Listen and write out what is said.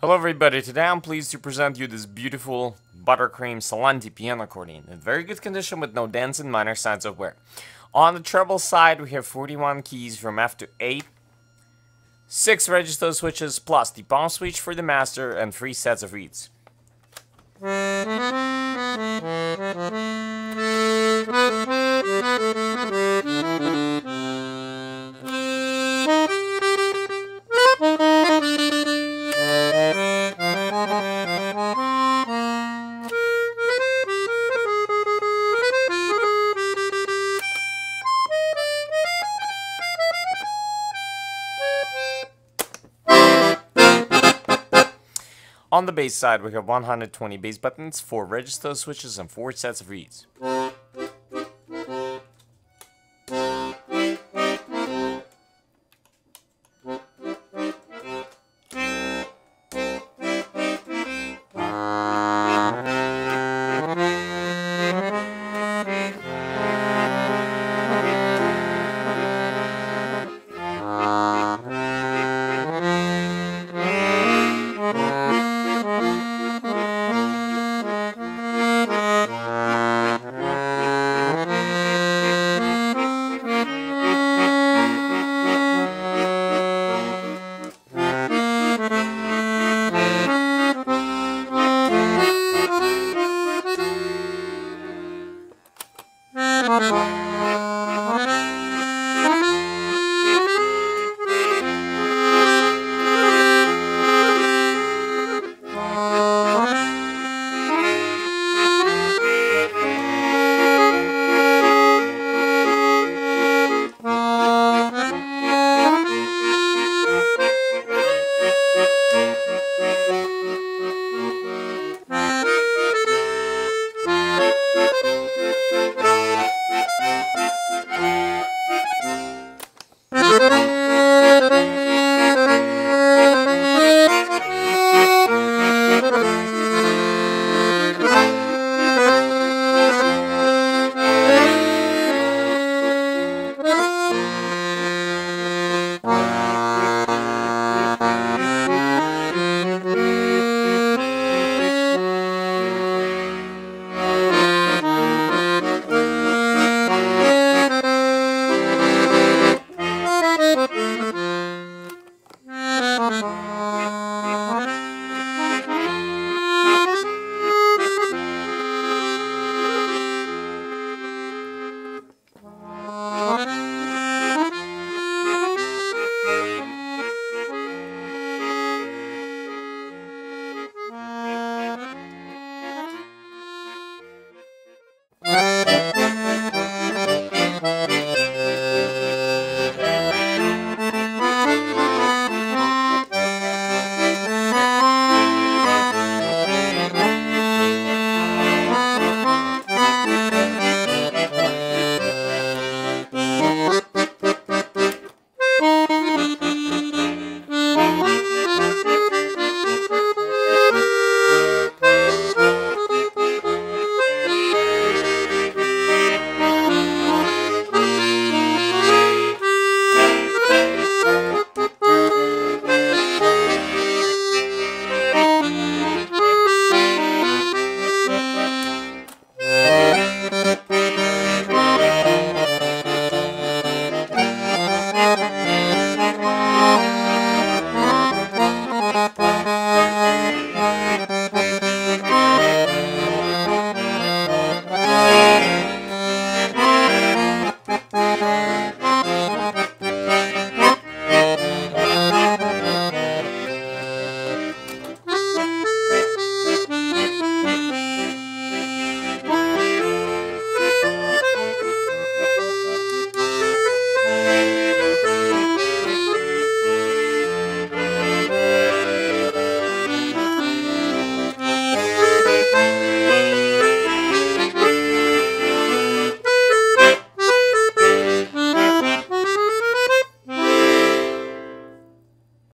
Hello everybody, today I'm pleased to present you this beautiful buttercream Salanti piano accordion in very good condition with no dents and minor signs of wear. On the treble side we have 41 keys from F to 8, 6 register switches plus the palm switch for the master and 3 sets of reeds. On the bass side, we have 120 bass buttons, 4 register switches, and 4 sets of reeds.